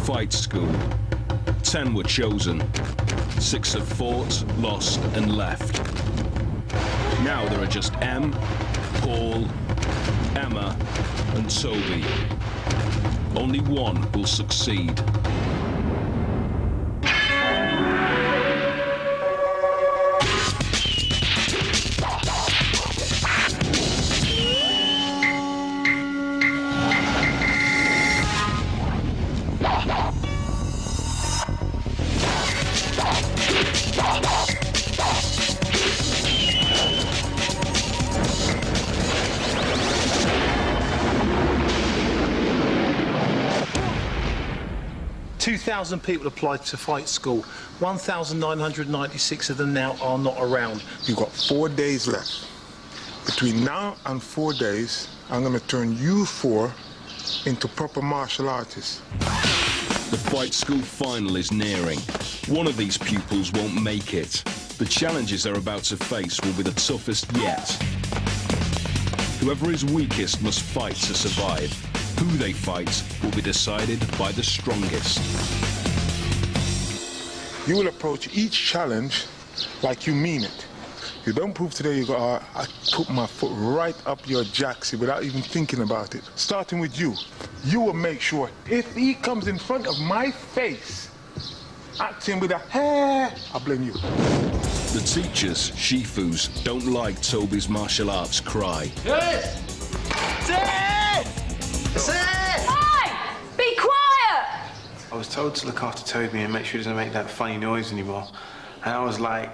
Fight school. 10 were chosen. 6 have fought, lost, and left. Now there are just Em, Paul, Emma, and Toby. Only one will succeed. Thousand people applied to fight school. 1,996 of them now are not around. You've got 4 days left. Between now and 4 days, I'm going to turn you 4 into proper martial artists. The fight school final is nearing. One of these pupils won't make it. The challenges they're about to face will be the toughest yet. Whoever is weakest must fight to survive. Who they fight will be decided by the strongest. You will approach each challenge like you mean it. You don't prove today you go, I put my foot right up your jacksie without even thinking about it. Starting with you. You will make sure if he comes in front of my face, acting with a hair, I blame you. The teachers, Shifus, don't like Toby's martial arts cry. Yes! Hi! Be quiet! I was told to look after Toby and make sure he doesn't make that funny noise anymore. And I was like,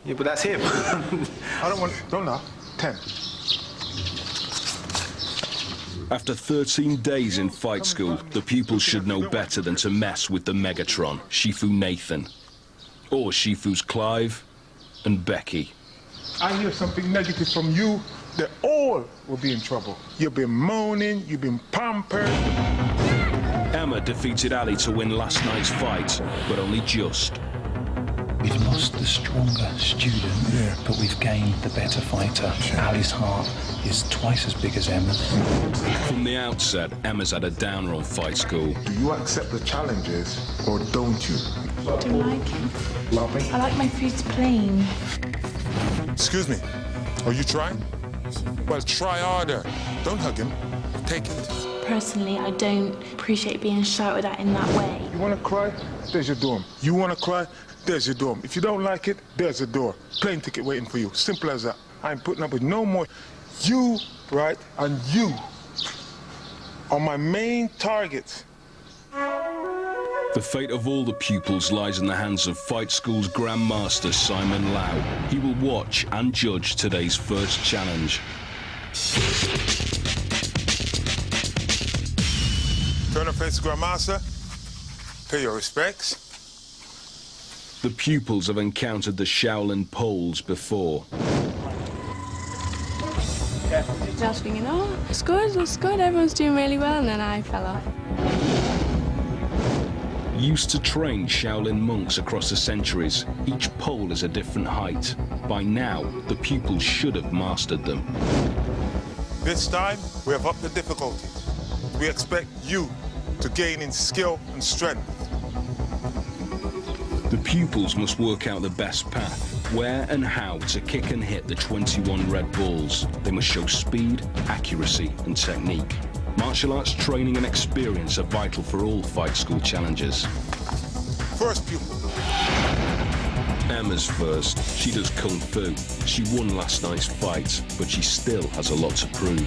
yeah, but that's him. I don't want, don't laugh. 10. After 13 days in fight school, the pupils should know better than to mess with the Megatron, Shifu Nathan, or Shifu's Clive and Becky. I hear something negative from you, they all will be in trouble. You've been moaning, you've been pampered. Emma defeated Ali to win last night's fight, but only just. We've lost the stronger student, but we've gained the better fighter. Ali's heart is twice as big as Emma's. From the outset, Emma's had a downer on fight school. Do you accept the challenges, or don't you? I don't like it. Laughing? I like my foods plain. Excuse me, are you trying? Well, try harder. Don't hug him. Take it. Personally, I don't appreciate being shouted at in that way. You want to cry? There's your dorm. You want to cry? There's your dorm. If you don't like it, there's a door. Plane ticket waiting for you. Simple as that. I'm putting up with no more. You, right, and you are my main target. The fate of all the pupils lies in the hands of Fight School's Grand Master, Simon Lau. He will watch and judge today's first challenge. Turn and face the Grand Master. Pay your respects. The pupils have encountered the Shaolin poles before. I was thinking, oh, it's good, everyone's doing really well, and then I fell off. Used to train Shaolin monks across the centuries, each pole is a different height. By now, the pupils should have mastered them. This time, we have upped the difficulty. We expect you to gain in skill and strength. The pupils must work out the best path, where and how to kick and hit the 21 red balls. They must show speed, accuracy, and technique. Martial arts training and experience are vital for all fight school challenges. First pupil. Emma's first. She does kung fu. She won last night's fight, but she still has a lot to prove.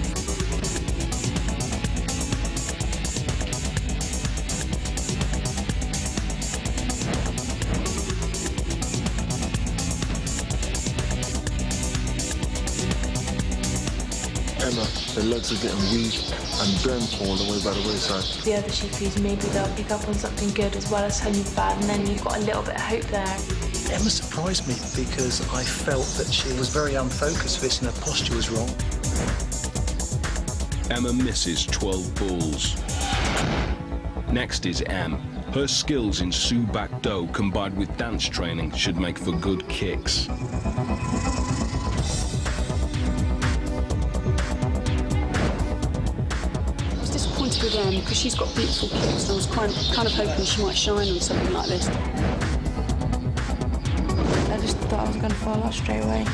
Emma, her legs are getting weak and bent all the way by the wayside. The other Shifus, maybe they'll pick up on something good as well as something bad, and then you've got a little bit of hope there. Emma surprised me because I felt that she was very unfocused for this and her posture was wrong. Emma misses 12 balls. Next is Em. Her skills in Su Bak Do combined with dance training should make for good kicks. I was disappointed with because she's got beautiful kicks, and I was kind of hoping she might shine on something like this. I just thought I was going to fall off straight away,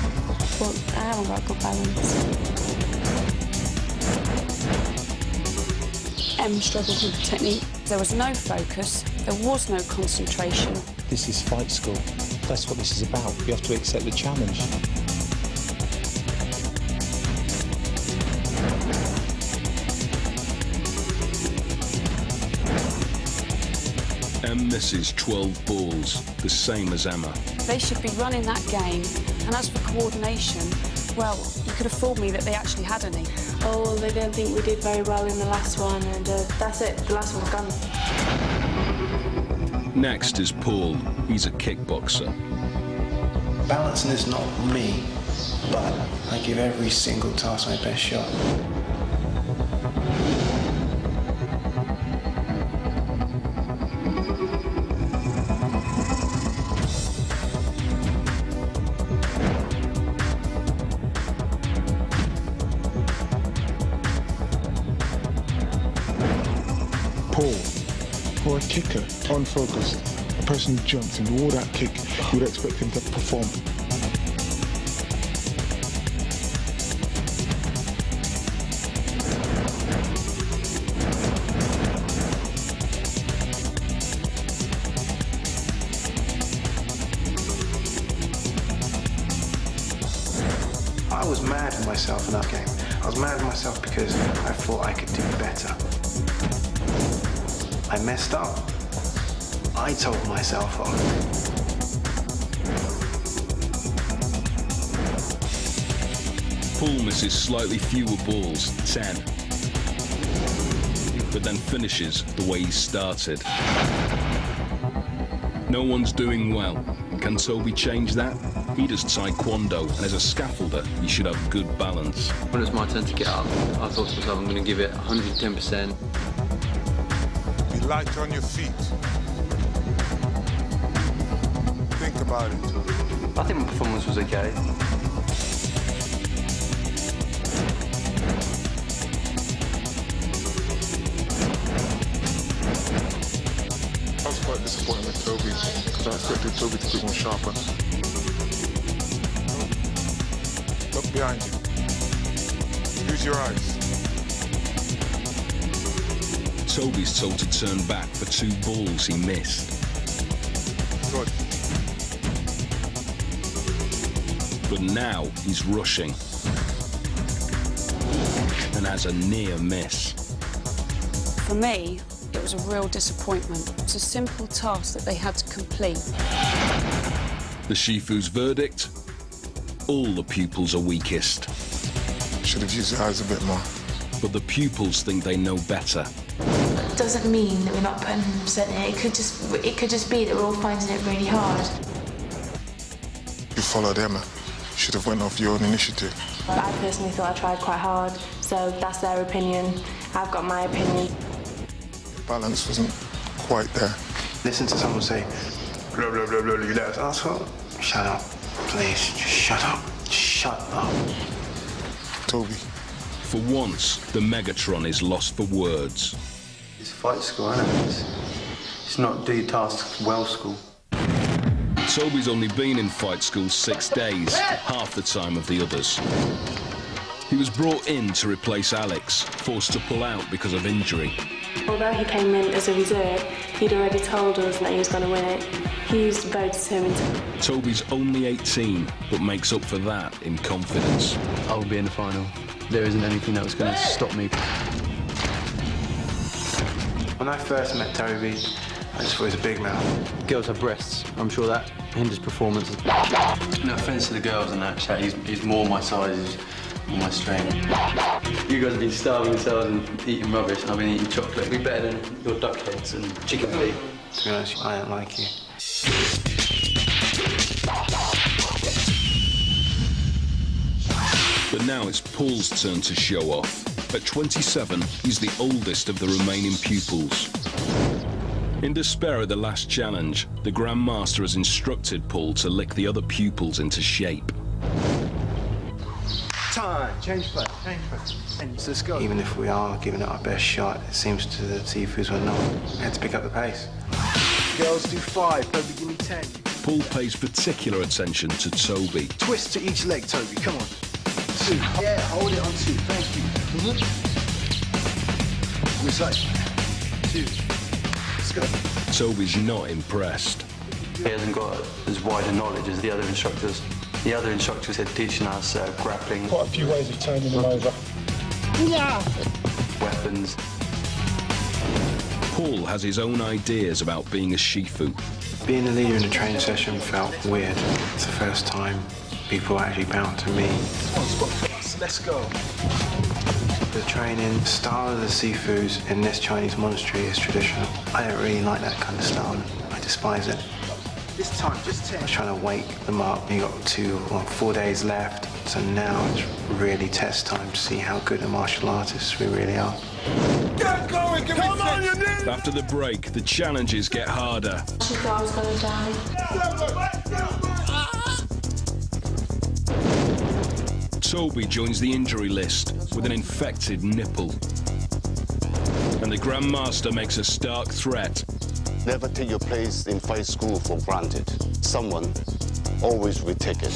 but I haven't got good balance. Em struggled with the technique. There was no focus, there was no concentration. This is fight school. That's what this is about. You have to accept the challenge. Em misses 12 balls, the same as Emma. They should be running that game, and as for coordination, well, you could have fooled me that they actually had any. Oh, well, they don't think we did very well in the last one, and that's it, the last one's gone. Next is Paul. He's a kickboxer. Balancing is not me, but I give every single task my best shot. Paul, for a kicker, unfocused, a person who jumps and all that kick, you would expect him to perform. I was mad at myself in that game. I was mad at myself because I thought I could do better. I messed up. I told myself off. Paul misses slightly fewer balls, 10. But then finishes the way he started. No one's doing well. Can Toby change that? He does taekwondo, and as a scaffolder, he should have good balance. When it was my turn to get up, I thought to myself, I'm going to give it 110%. Be light on your feet. Think about it. I think my performance was okay. I was quite disappointed with Toby, because I expected Toby to be more sharper. Look behind you. Use your eyes. Toby's told to turn back for 2 balls he missed. Good. But now he's rushing and has a near miss. For me, it was a real disappointment. It's a simple task that they had to complete. The Shifu's verdict? All the pupils are weakest. Should have used your eyes a bit more. But the pupils think they know better. Doesn't mean that we're not putting 100% in. It could just be that we're all finding it really hard. You followed Emma. Should have went off your own initiative. I personally thought I tried quite hard, so that's their opinion. I've got my opinion. Your balance wasn't quite there. Listen to someone say, blah, blah, blah, blah, blah, that asshole. Shut up, please. Just shut up. Shut up. Toby. For once, the Megatron is lost for words. It's fight school, isn't it? It's not do tasks well school. Toby's only been in fight school 6 days, half the time of the others. He was brought in to replace Alex, forced to pull out because of injury. Although he came in as a reserve, he'd already told us that he was going to win it. He was very determined. Toby's only 18, but makes up for that in confidence. I will be in the final. There isn't anything that was going to stop me. When I first met Toby, I just thought he was a big mouth. Girls have breasts. I'm sure that hinders performance. No offence to the girls and that chat. He's more my size, he's more my strength. You guys have been starving yourselves and eating rubbish, and I've been eating chocolate. It'd be better than your duck heads and chicken feet. To be honest, I don't like you. But now it's Paul's turn to show off. At 27, he's the oldest of the remaining pupils. In despair at the last challenge, the Grand Master has instructed Paul to lick the other pupils into shape. time. Change play. Let's go. Even if we are giving it our best shot, it seems to the Seafoods we're not. We had to pick up the pace. Girls do 5, Toby, give me 10. Paul pays particular attention to Toby. Twist to each leg, Toby, come on. 2. Yeah, hold it on 2, thank you. Which side? 2. Let's go. Toby's not impressed. He hasn't got as wide a knowledge as the other instructors. The other instructors had teaching us grappling. Quite a few ways of turning them over. Yeah. Weapons. Paul has his own ideas about being a Shifu. Being a leader in a training session felt weird. It's the first time people actually bowed to me. Let's go. The training style of the Seafoods in this Chinese monastery is traditional. I don't really like that kind of style. I despise it. This time, just 10. I was trying to wake them up. You got 4 days left. So now it's really test time to see how good a martial artists we really are. Get going, give Come on, you need. After the break, the challenges get harder. She thought I was gonna die. Toby joins the injury list with an infected nipple. And the Grandmaster makes a stark threat. Never take your place in fight school for granted. Someone always will take it.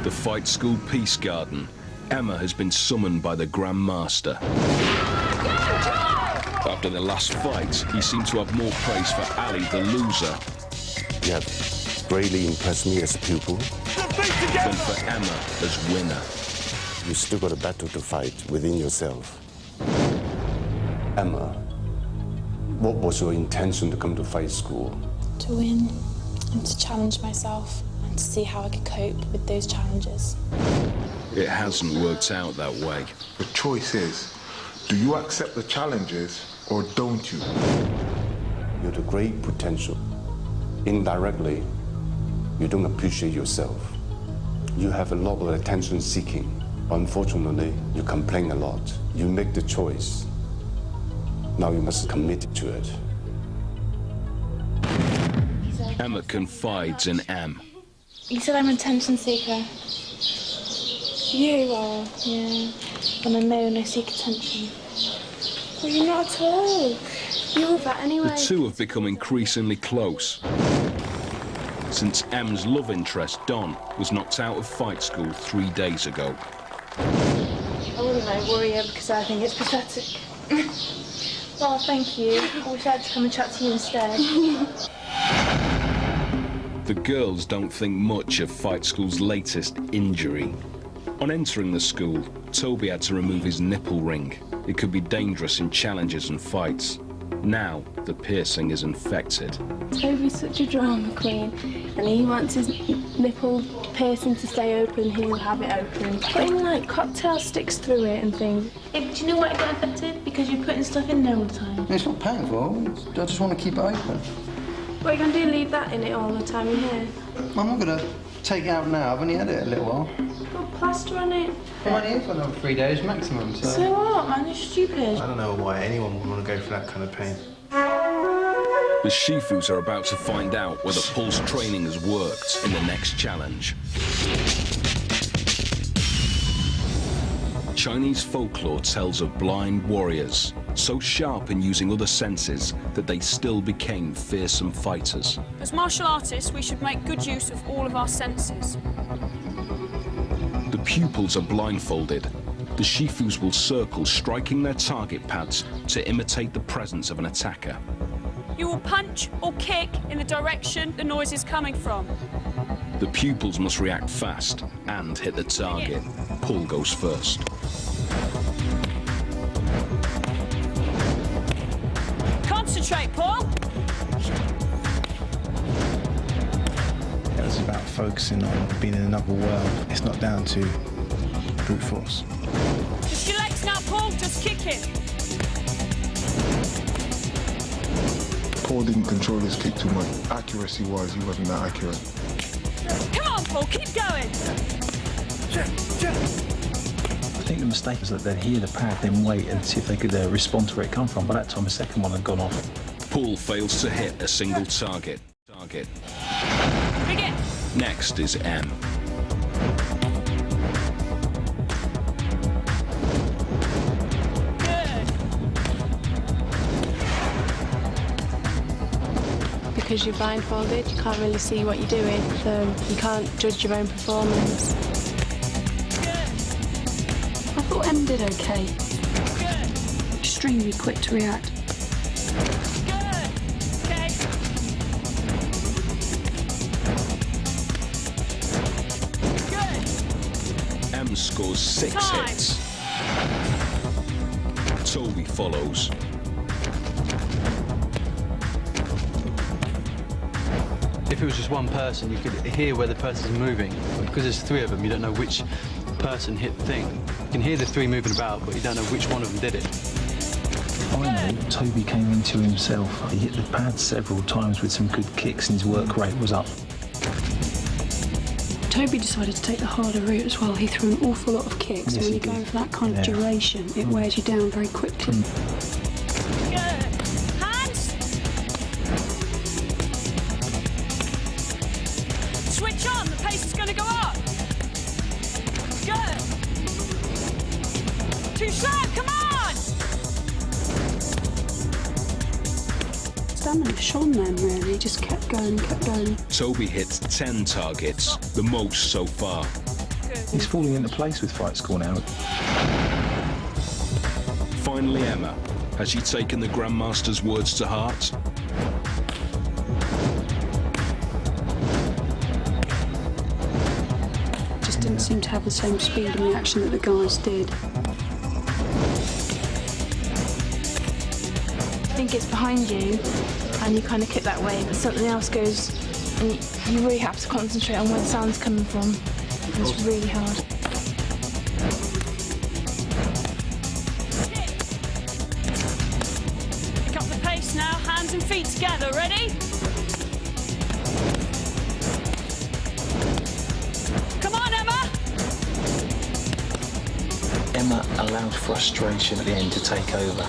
The fight school peace garden. Emma has been summoned by the Grandmaster. After the last fight, he seemed to have more praise for Ali, the loser, You have greatly impressed me as a pupil. than for Emma as winner. You still got a battle to fight within yourself. Emma, what was your intention to come to fight school? To win and to challenge myself and to see how I could cope with those challenges. It hasn't worked out that way. The choice is, do you accept the challenges or don't you? You have a great potential. Indirectly, you don't appreciate yourself. You have a lot of attention seeking. Unfortunately, you complain a lot. You make the choice. Now you must commit to it. Emma confides in Em. You said I'm an attention seeker. You are, yeah. And I know and I seek attention. Well, you're not at all. You're that anyway. The two have become increasingly close. Since Em's love interest, Don, was knocked out of fight school 3 days ago. I wouldn't worry her because I think it's pathetic. Well, thank you. I wish I had to come and chat to you instead. The girls don't think much of fight school's latest injury. On entering the school, Toby had to remove his nipple ring. It could be dangerous in challenges and fights. Now, the piercing is infected. Toby's such a drama queen, and he wants his nipple piercing to stay open, he'll have it open. Putting like cocktail sticks through it and things. Yeah, but do you know why it got infected? Because you're putting stuff in there all the time. It's not painful. I just want to keep it open. What are you going to do, leave that in it all the time in here? I'm not going to take it out now. I've only had it a little while. Put plaster on it. I'm only here for another 3 days maximum, so... So what, man? You're stupid. I don't know why anyone would want to go for that kind of pain. The Shifus are about to find out whether Paul's training has worked in the next challenge. Chinese folklore tells of blind warriors, so sharp in using other senses that they still became fearsome fighters. As martial artists, we should make good use of all of our senses. The pupils are blindfolded. The Shifus will circle, striking their target pads to imitate the presence of an attacker. You will punch or kick in the direction the noise is coming from. The pupils must react fast and hit the target. Paul goes first. Concentrate, Paul. It's about focusing on being in another world. It's not down to brute force. Just your legs now, Paul. Just kick him. Paul didn't control his kick too much. Accuracy-wise, he wasn't that accurate. Come on, Paul. Keep going. think the mistake is that they'd hear the pad, then wait and see if they could respond to where it come from. By that time, the second one had gone off. Paul fails to hit a single target. Next is M. Because you're blindfolded, you can't really see what you're doing, so you can't judge your own performance. I thought Em did okay. Extremely quick to react. M scores 6 hits. Toby follows. If it was just one person, you could hear where the person's moving. But because there's 3 of them, you don't know which person hit the thing. You can hear the 3 moving about, but you don't know which one of them did it. Finally, Toby came into himself. He hit the pad several times with some good kicks and his work rate was up. Toby decided to take the harder route as well. He threw an awful lot of kicks, Yes, and when he you're going did. for that kind of duration, it wears you down very quickly. Switch on, the pace is going to go up. Good. Too slow, come on! Stamina shone then, really. He just kept going and kept going. Toby hits 10 targets, the most so far. He's falling into place with Fight School now. Finally, Emma. Has she taken the Grandmaster's words to heart? Just didn't seem to have the same speed and reaction that the guys did. I think it's behind you, and you kind of kick that way, but something else goes, and you really have to concentrate on where the sound's coming from. It's really hard. Pick up the pace now, hands and feet together, ready? Come on, Emma! Emma allowed frustration at the end to take over,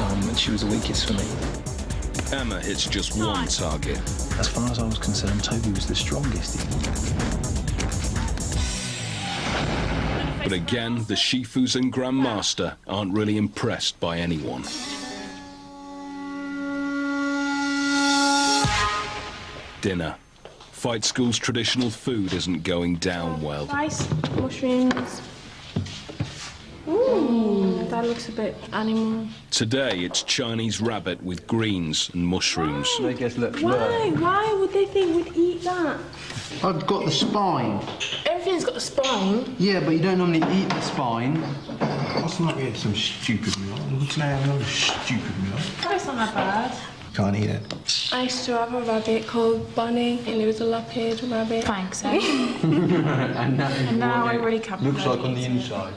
and she was the weakest for me. Emma hits just 1 target. As far as I was concerned, Toby was the strongest. But again, the Shifus and Grandmaster aren't really impressed by anyone. Dinner. Fight School's traditional food isn't going down well. Rice, mushrooms. Ooh, that looks a bit animal. Today, it's Chinese rabbit with greens and mushrooms. Make us look Why would they think we'd eat that? I've got the spine. Everything's got a spine. Yeah, but you don't normally eat the spine. What's not getting some stupid meal? What's now another stupid meal? It's not that bad. Can't eat it. I used to have a rabbit called Bonnie, and it was a lop-eared rabbit. Thanks, eh? And now I really can't. looks like on the inside.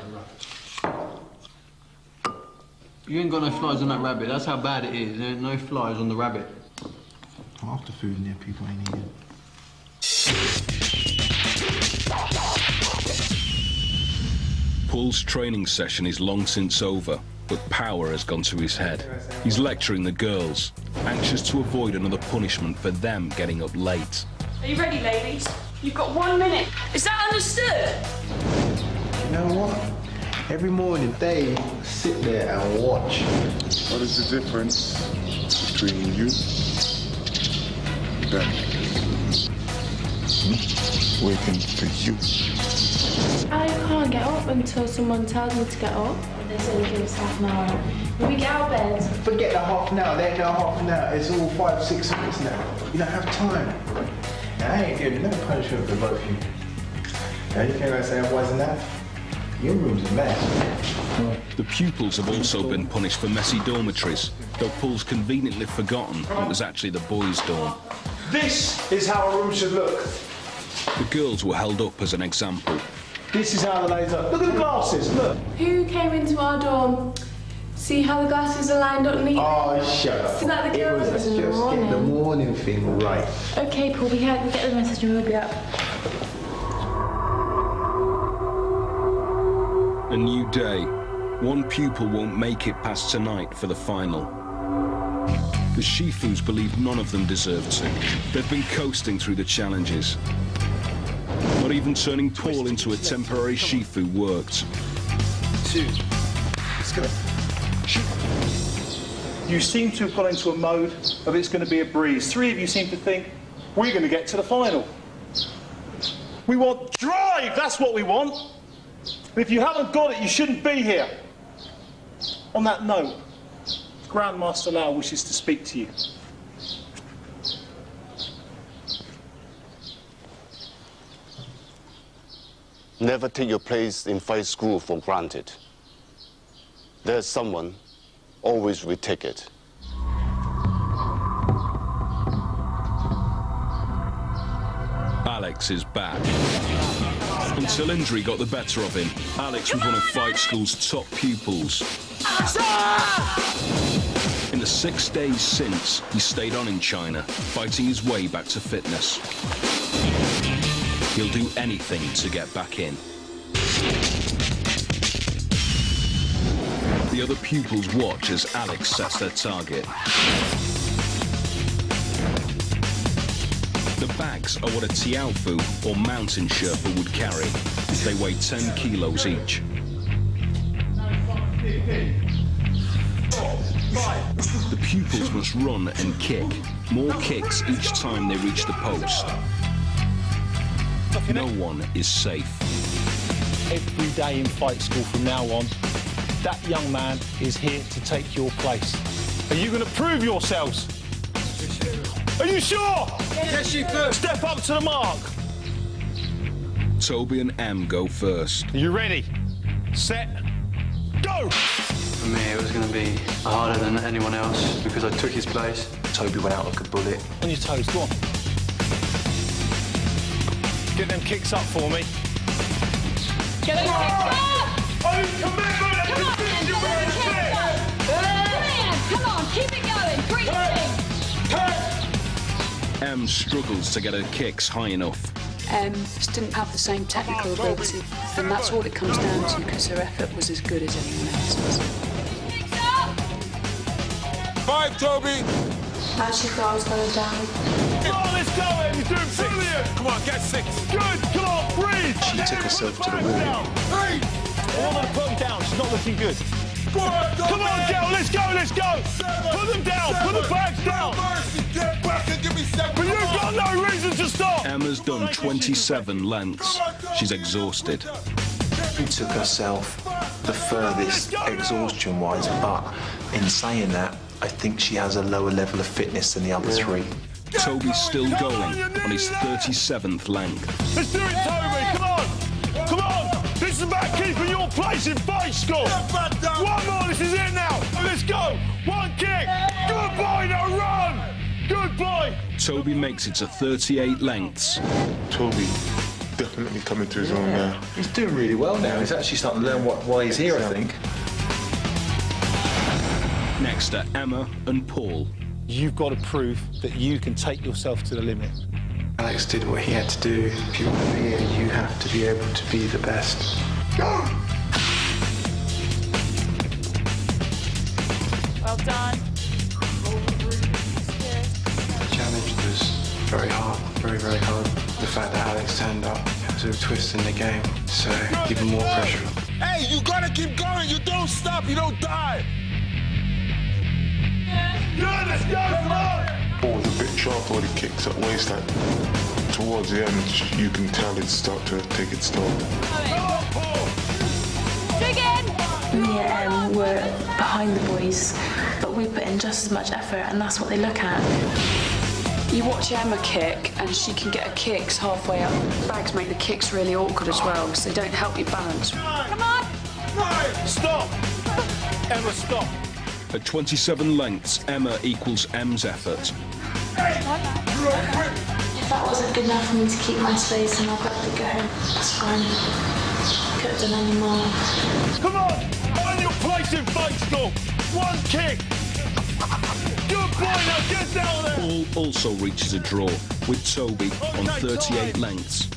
You ain't got no flies on that rabbit. That's how bad it is. There ain't no flies on the rabbit. Half the food in there people ain't eating. Paul's training session is long since over, but power has gone to his head. He's lecturing the girls, anxious to avoid another punishment for them getting up late. Are you ready, ladies? You've got 1 minute. Is that understood? You know what? Every morning they sit there and watch. What is the difference between you and them? Waiting for you. I can't get up until someone tells me to get up. They say give us half an hour. When we get out of bed. Forget the half an hour, there ain't no half an hour. It's all 5, 6 minutes now. You don't have time. Now, I ain't giving no punishment for both of you. The only thing I say otherwise than that, your room's a mess. The pupils have also been punished for messy dormitories, though Paul's conveniently forgotten it was actually the boys' dorm. This is how a room should look. The girls were held up as an example. This is how they're laid up. Look at the glasses, look. Who came into our dorm? See how the glasses are lined up neatly? Oh, shut up. Is that the It was girls just in the morning? get the morning thing right. Okay, Paul, we get the message and we'll be up. A new day. One pupil won't make it past tonight for the final. The Shifus believe none of them deserve to. They've been coasting through the challenges. Not even turning Paul into a temporary Shifu worked. 2. Let's go. You seem to have got into a mode of it's going to be a breeze. 3 of you seem to think we're going to get to the final. We want drive, that's what we want. And if you haven't got it, you shouldn't be here. On that note, Grandmaster Lau wishes to speak to you. Never take your place in fight school for granted. There's someone always retake it. Alex is back. Until injury got the better of him, Alex was one of fight school's top pupils. In the 6 days since, he stayed on in China, fighting his way back to fitness. He'll do anything to get back in. The other pupils watch as Alex sets their target. The bags are what a Tiaofu or mountain Sherpa would carry. They weigh 10 kilos each. The pupils must run and kick. More kicks each time they reach the post. No one is safe. Every day in fight school from now on, that young man is here to take your place. Are you going to prove yourselves? Are you sure? Yes, you could. Step up to the mark. Toby and Em go first. Are you ready? Set. Go! For me, it was going to be harder than anyone else because I took his place. Toby went out like a bullet. On your toes, go on. Get them kicks up for me. Get them kicks up! I need commitment and conviction. Come on, keep it going. Breathing. Em struggles to get her kicks high enough. Just didn't have the same technical ability, and that's all it comes down to because her effort was as good as anyone else's. 5, Toby! I actually thought I was going to die. Come on, let's go, Em. You're doing brilliant. Come on, get 6. Good, come on, breathe. She took herself to the wall. I want her to put them down. She's not looking good. Come on, girl, let's go, let's go. Put them down, put the bags down. Get back and give me 7. But you've got no reason to stop. Emma's done 27 lengths. She's exhausted. She took herself the furthest exhaustion-wise, but in saying that, I think she has a lower level of fitness than the other 3. Toby's still going on his 37th length. Let's do it, Toby, come on. Come on. This is about keeping your place in fight school. One more, this is it now. Let's go. One kick. Good boy, now run. Good boy. Toby makes it to 38 lengths. Toby definitely coming to his own now. He's doing really well now. He's actually starting to learn why he's here, I think. Next are Emma and Paul. You've got to prove that you can take yourself to the limit. Alex did what he had to do. If you want to be here, you have to be able to be the best. Go! Well done. The challenge was very hard, very, very hard. The fact that Alex turned up was a twist in the game, so even more pressure. Hey, you gotta keep going. You don't stop. You don't die. Yeah, let's go, come on! Paul was a bit sharp with the kicks at waistline. Towards the end, you can tell it start to take its toll. Dig in! Me and Em were behind the boys, but we put in just as much effort, and that's what they look at. You watch Emma kick, and she can get her kicks halfway up. Bags make the kicks really awkward as well, because they don't help you balance. Come on! Stop! Emma, stop! At 27 lengths, Emma equals Em's effort. If that wasn't good enough for me to keep my space, then I'll gladly go home. It's fine. Could have done any more. Come on! Earn your place in fight school! One kick! Good boy, now get down there! Paul also reaches a draw, with Toby on 38 lengths.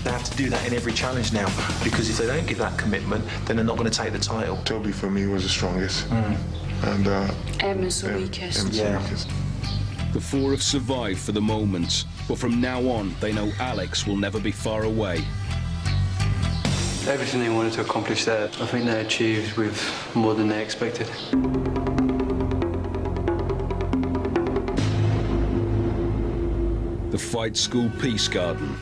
They have to do that in every challenge now, because if they don't give that commitment, then they're not going to take the title. Toby, for me, was the strongest. And Emma's the weakest. Emma's the weakest. The four have survived for the moment, but from now on, they know Alex will never be far away. Everything they wanted to accomplish there, I think they achieved with more than they expected. The Fight School Peace Garden.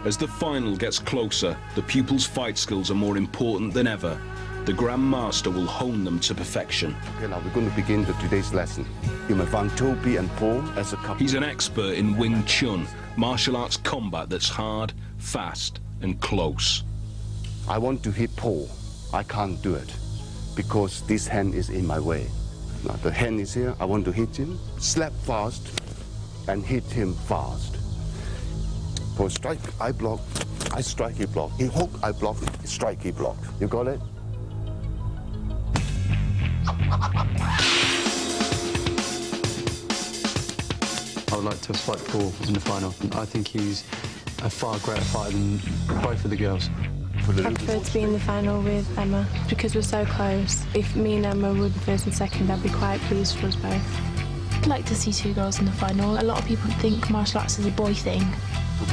As the final gets closer, the pupils' fight skills are more important than ever. The Grand Master will hone them to perfection. Okay, now we're going to begin today's lesson. You may find Toby and Paul as a couple. He's an expert in Wing Chun, martial arts combat that's hard, fast, and close. I want to hit Paul. I can't do it because this hand is in my way. Now the hand is here. I want to hit him. Slap fast and hit him fast. For strike, I block. I strike, he block. He hook, I block. Strike, he block. You got it? I would like to fight Paul in the final. I think he's a far greater fighter than both of the girls. I prefer to be in the final with Emma because we're so close. If me and Emma were first and second, I'd be quite pleased for us both. I'd like to see two girls in the final. A lot of people think martial arts is a boy thing. I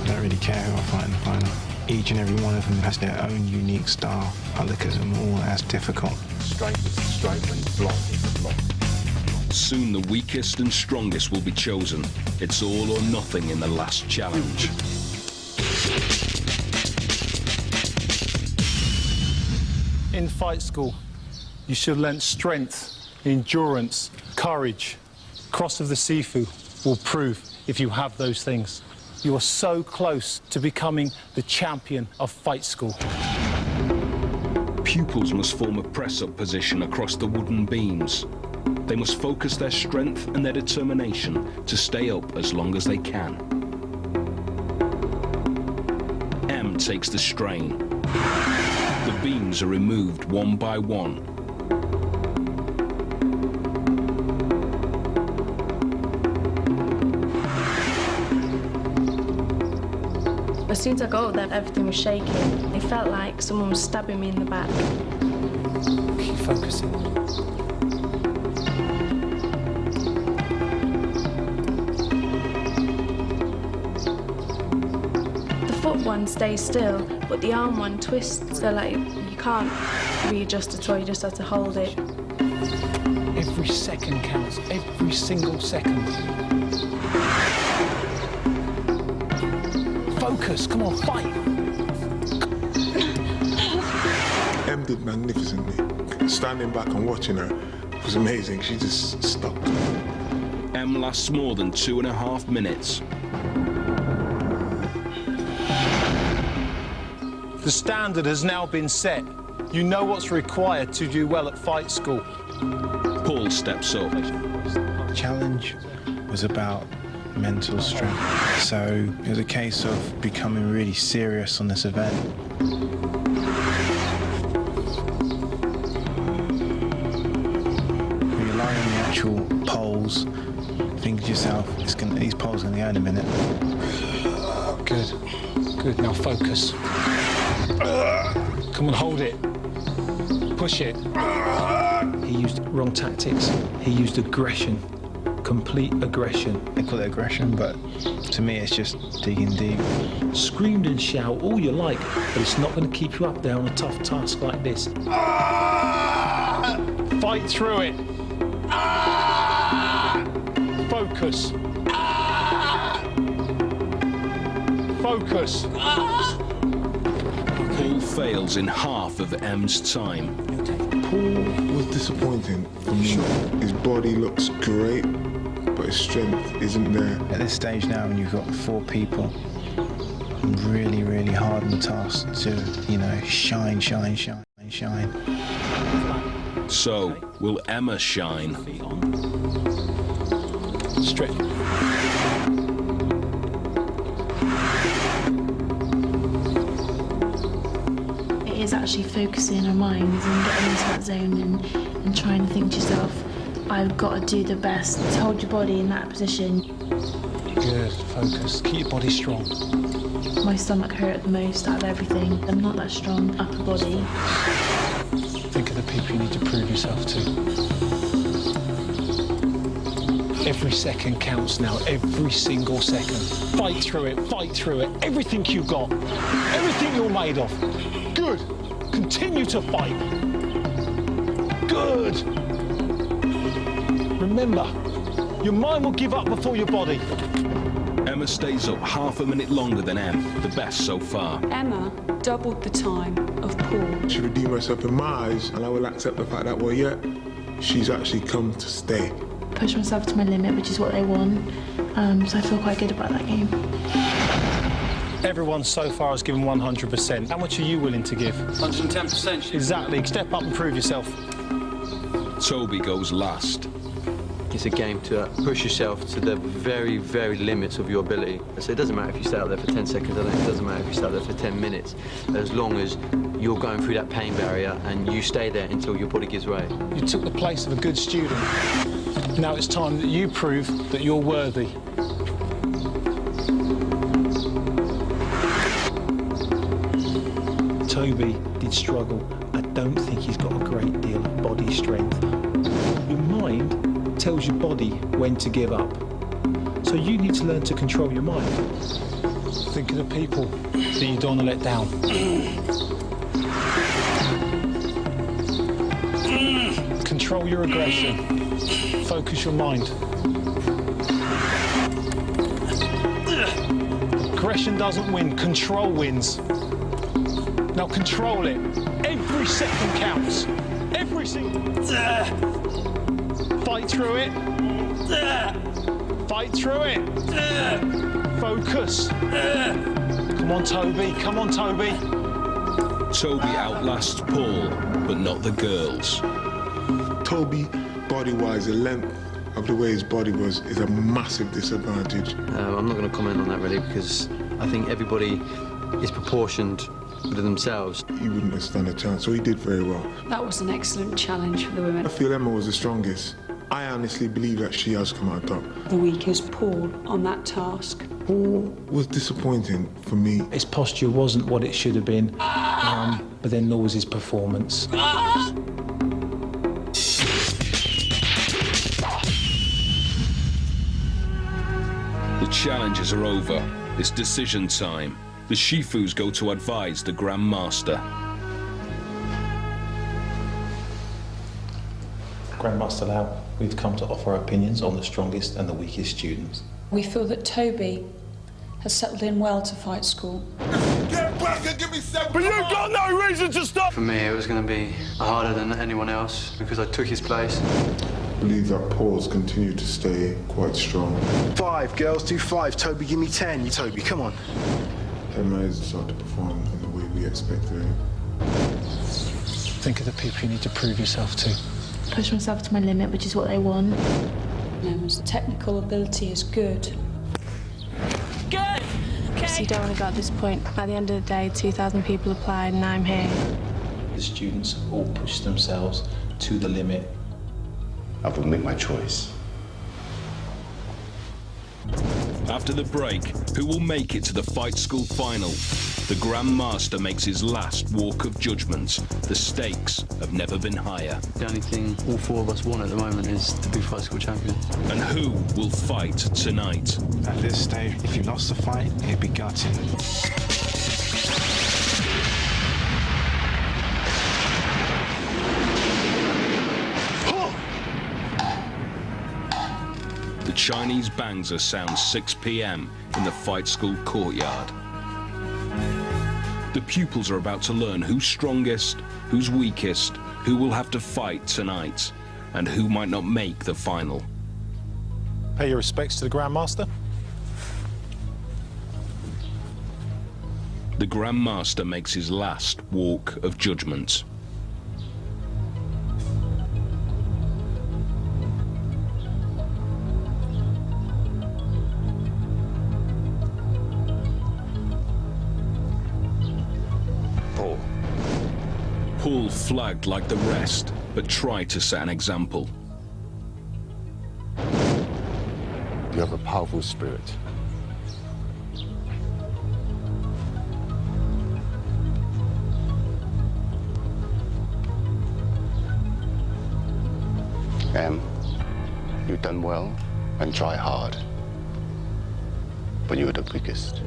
don't really care who I fight in the final. Each and every one of them has their own unique style. I look at them all as difficult. Strike, and block, block. Soon the weakest and strongest will be chosen. It's all or nothing in the last challenge. In fight school, you should learn strength, endurance, courage. Cross of the Sifu will prove if you have those things. You are so close to becoming the champion of fight school. Pupils must form a press-up position across the wooden beams. They must focus their strength and their determination to stay up as long as they can. M takes the strain. The beams are removed one by one. As soon as I got up there, everything was shaking. It felt like someone was stabbing me in the back. Keep focusing. The foot one stays still, but the arm one twists, so like you can't readjust at all, you just have to hold it. Every second counts, every single second. Focus, come on, fight! Em did magnificently. Standing back and watching her was amazing. She just stopped. M lasts more than 2.5 minutes. The standard has now been set. You know what's required to do well at fight school. Paul steps up. The challenge was about mental strength. So it was a case of becoming really serious on this event. Rely on the actual poles. Think to yourself, these poles are going to go in a minute. Good, good, now focus. Come on, hold it. Push it. He used wrong tactics. He used aggression. Complete aggression. They call it aggression, but to me it's just digging deep. Scream and shout all you like, but it's not going to keep you up there on a tough task like this. Fight through it. Focus. Focus. Paul fails in half of M's time. Paul was disappointing for me. His body looks great, but his strength isn't there. At this stage now, when you've got 4 people, really, really hard on the task to, you know, shine. So, will Emma shine? Straight. It is actually focusing our minds and getting into that zone and trying to think to yourself, I've got to do the best to hold your body in that position. Good, focus. Keep your body strong. My stomach hurt the most out of everything. I'm not that strong upper body. Think of the people you need to prove yourself to. Every second counts now, every single second. Fight through it, everything you've got, everything you're made of. Good, continue to fight. Good. Remember, your mind will give up before your body. Emma stays up half a minute longer than Em, the best so far. Emma doubled the time of Paul. She redeemed herself in my eyes, and I will accept the fact that, well, yeah, she's actually come to stay. Push myself to my limit, which is what they want. So I feel quite good about that game. Everyone so far has given 100%. How much are you willing to give? 110%. Exactly. Step up and prove yourself. Toby goes last. It's a game to push yourself to the very, very limits of your ability. So it doesn't matter if you stay out there for 10 seconds, it doesn't matter if you stay out there for 10 minutes, as long as you're going through that pain barrier and you stay there until your body gives way. You took the place of a good student. Now it's time that you prove that you're worthy. Toby did struggle. I don't think he's got a great deal of body strength. Your mind tells your body when to give up. So you need to learn to control your mind. Think of the people that you don't want to let down. Control your aggression. Focus your mind. Aggression doesn't win, control wins. Now control it. Every second counts. Every single... Fight through it. Fight through it. Focus. Come on, Toby. Come on, Toby. Toby outlasts Paul, but not the girls. Toby, body-wise, the length of the way his body was is a massive disadvantage. I'm not going to comment on that really, because I think everybody is proportioned to themselves. He wouldn't have stand a chance, so he did very well. That was an excellent challenge for the women. I feel Emma was the strongest. I honestly believe that she has come out top. The weakest Paul on that task. Paul was disappointing for me. His posture wasn't what it should have been, but then nor was his performance. The challenges are over. It's decision time. The Shifus go to advise the Grand Master. Grandmaster Lau, we've come to offer our opinions on the strongest and the weakest students. We feel that Toby has settled in well to fight school. Get back and give me 7. But you've got no reason to stop! For me, it was going to be harder than anyone else because I took his place. I believe that Paul's continued to stay quite strong. 5, girls do 5. Toby, give me 10. Toby, come on. Emma has started to perform in the way we expected. Think of the people you need to prove yourself to. Push myself to my limit, which is what they want. Emma's technical ability is good. Good! So you don't want to go at this point. At the end of the day, 2,000 people applied and I'm here. The students have all pushed themselves to the limit. I will make my choice. After the break, who will make it to the Fight School final? The Grand Master makes his last walk of judgment. The stakes have never been higher. The only thing all 4 of us want at the moment is to be Fight School champions. And who will fight tonight? At this stage, if you lost the fight, it'd be gutting. The Chinese bangser sounds 6 p.m. in the Fight School courtyard. The pupils are about to learn who's strongest, who's weakest, who will have to fight tonight, and who might not make the final. Pay your respects to the Grand Master. The Grand Master makes his last walk of judgment. Paul flagged like the rest, but tried to set an example. have a powerful spirit. Em, you've done well and try hard. But you're the weakest.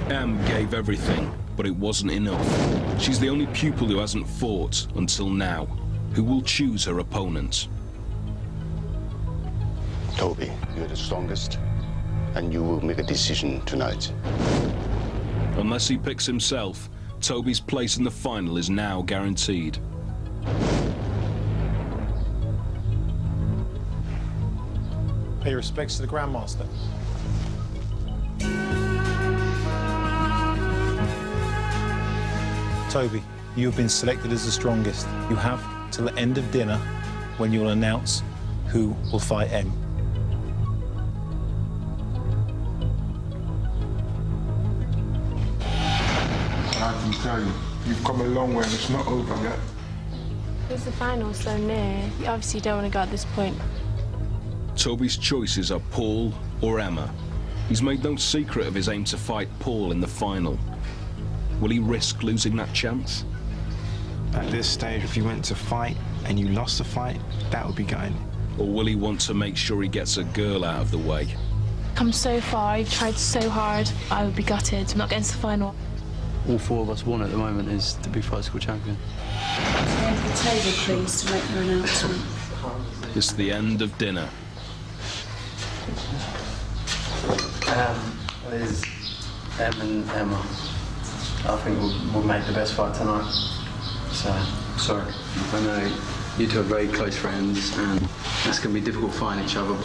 Em gave everything, but it wasn't enough. She's the only pupil who hasn't fought until now. Who will choose her opponent? Toby, you're the strongest, and you will make a decision tonight. Unless he picks himself, Toby's place in the final is now guaranteed. Pay respects to the Grandmaster. Toby, you have been selected as the strongest. You have till the end of dinner when you'll announce who will fight Em. I can tell you, you've come a long way and it's not over yet. Because the final's so near, you obviously don't want to go at this point. Toby's choices are Paul or Emma. He's made no secret of his aim to fight Paul in the final. Will he risk losing that chance? At this stage, if you went to fight and you lost the fight, that would be gutting. Or will he want to make sure he gets a girl out of the way? Come so far, I've tried so hard. I would be gutted. I'm not getting to the final. All four of us want at the moment is to be fight school champion. End of the table, please, to make your announcement. It's the end of dinner. There's Em and Emma. I think we'll make the best fight tonight. So, sorry. I know you two are very close friends, and it's going to be difficult fighting each other.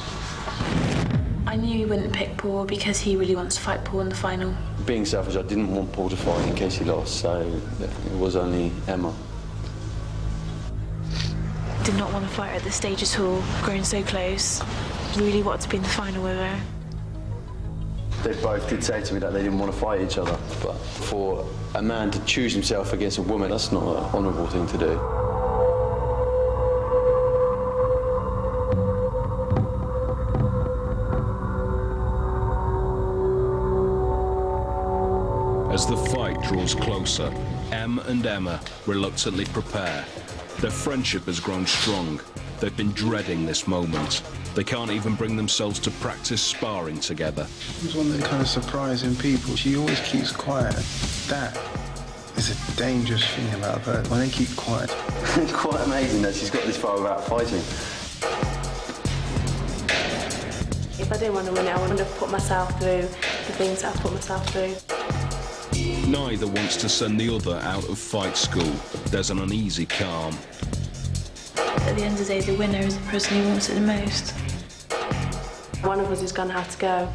I knew he wouldn't pick Paul because he really wants to fight Paul in the final. Being selfish, I didn't want Paul to fight in case he lost, so it was only Emma. Did not want to fight her at this stage at all, growing so close. Really wanted to be in the final with her. They both did say to me that they didn't want to fight each other, but for a man to choose himself against a woman, that's not an honourable thing to do. As the fight draws closer, Em and Emma reluctantly prepare. Their friendship has grown strong. They've been dreading this moment. They can't even bring themselves to practice sparring together. She's one of the kind of surprising people. She always keeps quiet. That is a dangerous thing about her, when they keep quiet. Quite amazing that she's got this far without fighting. If I didn't want to win it, I would have put myself through the things I've put myself through. Neither wants to send the other out of fight school. There's an uneasy calm. At the end of the day, the winner is the person who wants it the most. One of us is going to have to go.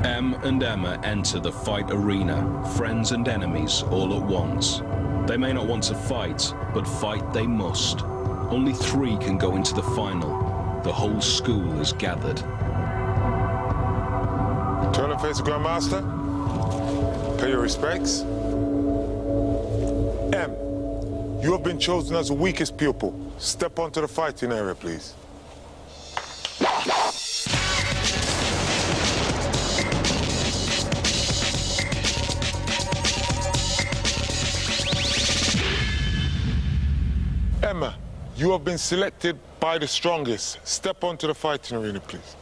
Em and Emma enter the fight arena, friends and enemies all at once. They may not want to fight, but fight they must. Only 3 can go into the final. The whole school is gathered. Turn and face the Grandmaster. Pay your respects. Em, you have been chosen as the weakest pupil. Step onto the fighting area, please. Emma, you have been selected by the strongest. Step onto the fighting arena, please.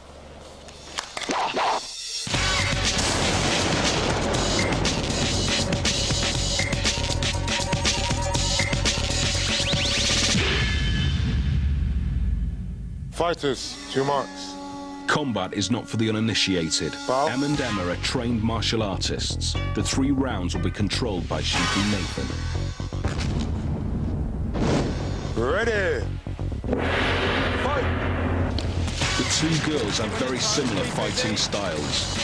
Fighters, to your marks. Combat is not for the uninitiated. Bow. Em and Emma are trained martial artists. The 3 rounds will be controlled by Sheepy Nathan. Ready. Fight. The 2 girls have very similar fighting styles.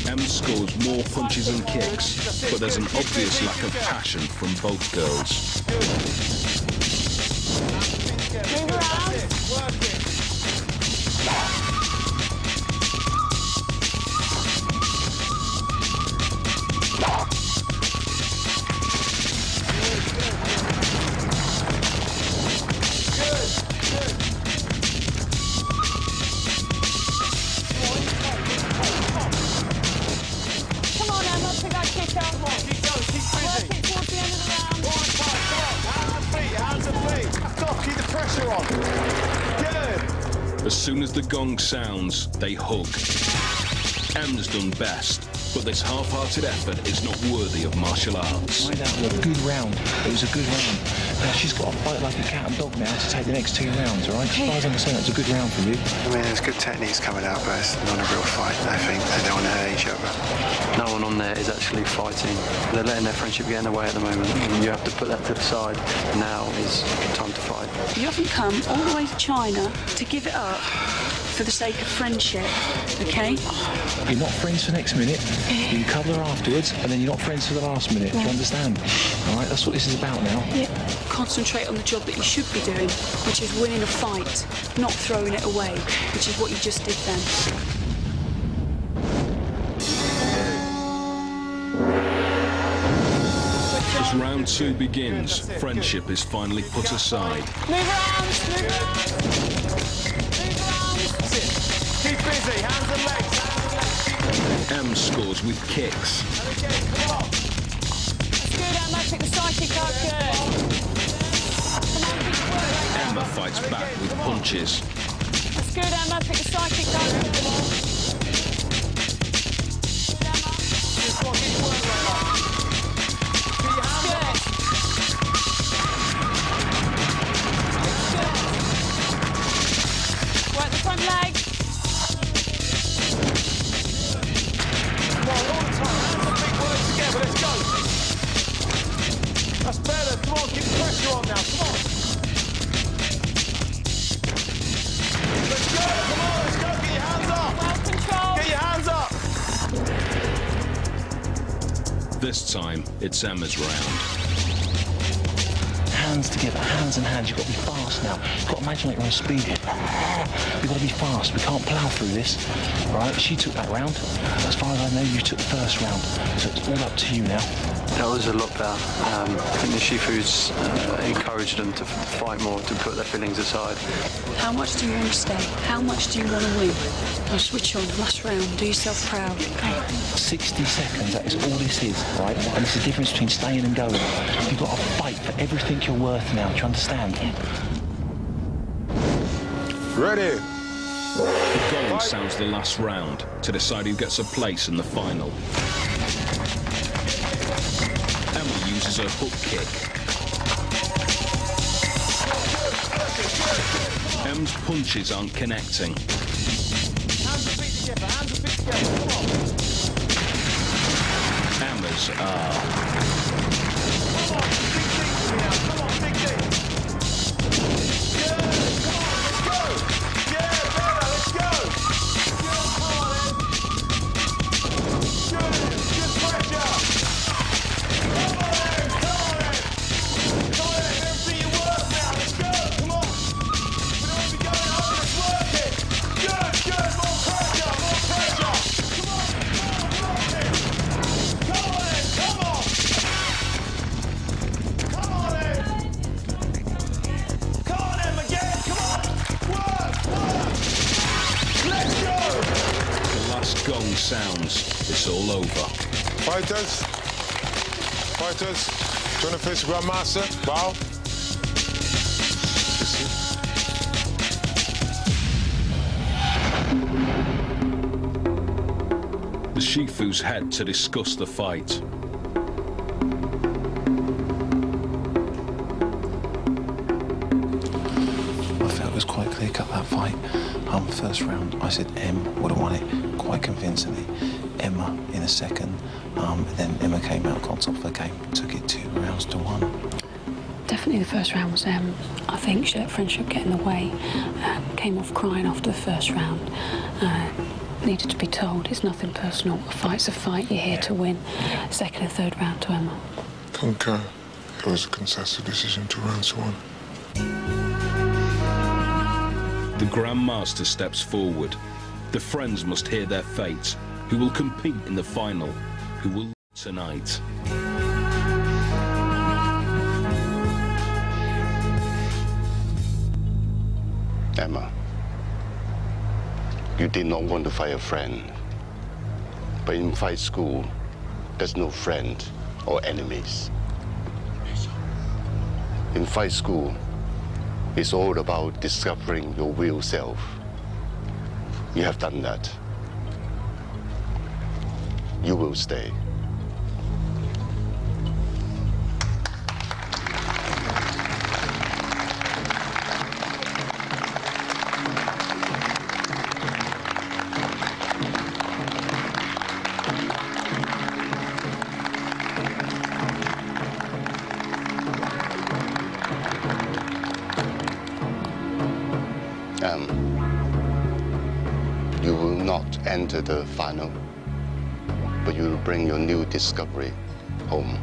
Em's scores more punches and kicks, but there's an obvious lack of passion from both girls. Move around. Come on, Emma, pick that kick up. Come on, keep going, keep busy. Work it towards the end of the round. Go on, fight, go on. Hands and feet. Stop, keep the pressure on. Good. As soon as the gong sounds, they hug. Em's done best, but this half-hearted effort is not worthy of martial arts. That was a good round. It was a good round. Now she's got to fight like a cat and dog now to take the next 2 rounds, all right? As far as I'm concerned, it's a good round for you. I mean, there's good techniques coming out, but it's not a real fight. I think they don't want to hurt each other. No one on there is actually fighting. They're letting their friendship get in the way at the moment. And you have to put that to the side. Now is time to fight. You haven't come all the way to China to give it up for the sake of friendship, okay? You're not friends for next minute, you cuddle her afterwards, and then you're not friends for the last minute. Do you understand? All right, that's what this is about now. Yeah. Concentrate on the job that you should be doing, which is winning a fight, not throwing it away, which is what you just did then. As round 2 begins, friendship is finally put aside. Move around, move around. Move around. Keep busy, hands and legs. Em scores with kicks. That's good, Emma. Pick the side kick up. Good. Come on, keep working. Emma fights back with punches. That's good, Emma. Pick the side kick up. Good. Good, Emma. Just walk each one right up. Keep your hands up. Good. Work the front leg. Come on, all the time. Hands and feet work together. Let's go. That's better. Come on, keep the pressure on now. Come on. Let's go. Come on, let's go. Get your hands up. Well controlled. Get your hands up. This time, it's Emma's round. Hands together, hands and hands. You've got to be fast now. You've got to imagine like you're on speed. You've got to be fast. We can't plough through this. All right, she took that round. As far as I know, you took the first round. So it's all up to you now. That was a lot better. I think the Shifu's encouraged them to fight more, to put their feelings aside. How much do you want to stay? How much do you want to win? Now switch on, last round, do yourself proud, okay? 60 seconds, that is all this is, right? And it's the difference between staying and going. You've got to fight for everything you're worth now, do you understand? Yeah. Ready. The gong sounds the last round to decide who gets a place in the final. Emma uses her hook kick. Em's punches aren't connecting. Hands and feet together. Hands and feet together. Come on. Emma's are. Come on, dig deep with me now. Come on, dig deep. Good. Come on, let's go. Yeah, better. Let's go. Good. Come on, Ed. Good. Good pressure. Come on, Ed. Come on, Ed. Come on, Ed. Everything you work now. Let's go. Come on. We don't want to be going home. Let's work it. Good. Good. More pressure. More pressure. Come on. Come on. Work it. Come on, Ed. Come on. Come on, Ed. Come on, Em again. Come on. Work. Work. Let's go. The last gong sounds. It's all over. Fighters. Fighters. Do you want to face the Grandmaster? Bow. The Shifu's head to discuss the fight. I felt it was quite clear cut, that fight. First round, I said Em would have won it quite convincingly. Emma in a second. Then Emma came out, got top of the game, took it 2 rounds to 1. Definitely the first round was I think she let friendship get in the way. Came off crying after the first round. needed to be told. It's nothing personal. A fight's a fight. You're here to win. Second and third round to Emma. Concur. It was a consensus decision to rounds one. The Grandmaster steps forward. The friends must hear their fate. Who will compete in the final? Who will tonight? Emma, you did not want to fight a friend. But in fight school, there's no friend or enemies. In fight school, it's all about discovering your real self. You have done that. You will stay. You will not enter the final, but you will bring your new discovery home.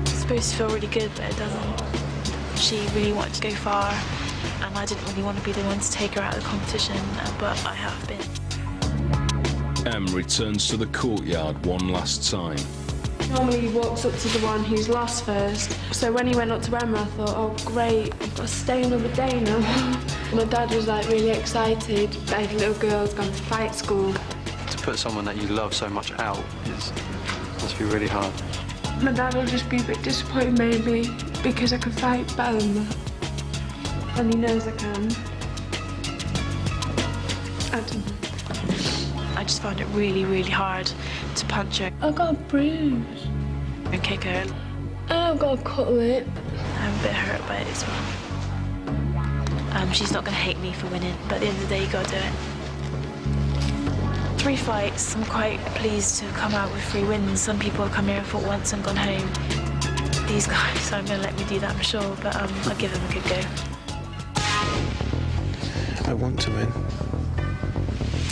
It's supposed to feel really good, but it doesn't. She really wanted to go far, and I didn't really want to be the one to take her out of the competition, but I have been. Em returns to the courtyard one last time. Normally he walks up to the one who's lost first. So when he went up to Emma, I thought, oh great, I've got to stay another day now. My dad was like really excited. Every little girl's gone to fight school. To put someone that you love so much out must be really hard. My dad will just be a bit disappointed maybe because I can fight better than that. And he knows I can. I don't know. I just found it really, really hard to punch her. I got a bruise. And kick her. I've got a cut lip. I'm a bit hurt by it as well. She's not going to hate me for winning, but at the end of the day, you got to do it. 3 fights. I'm quite pleased to come out with 3 wins. Some people have come here and fought once and gone home. These guys aren't going to let me do that, I'm sure, but I'll give them a good go. I want to win.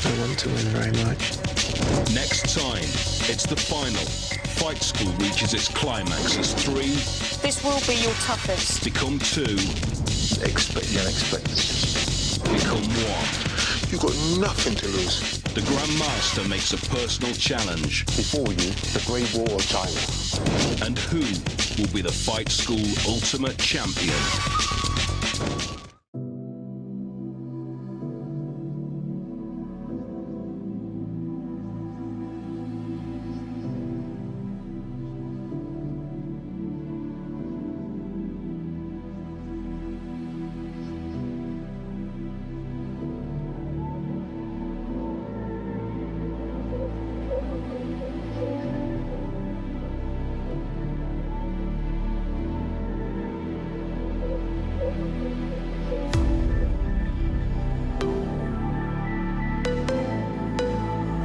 I want to win very much. Next time, it's the final. Fight school reaches its climax as 3 This will be your toughest. become 2, Expect the unexpected. become 1. You've got nothing to lose. The Grandmaster makes a personal challenge. Before you, the Great Wall of China. And who will be the Fight School Ultimate Champion?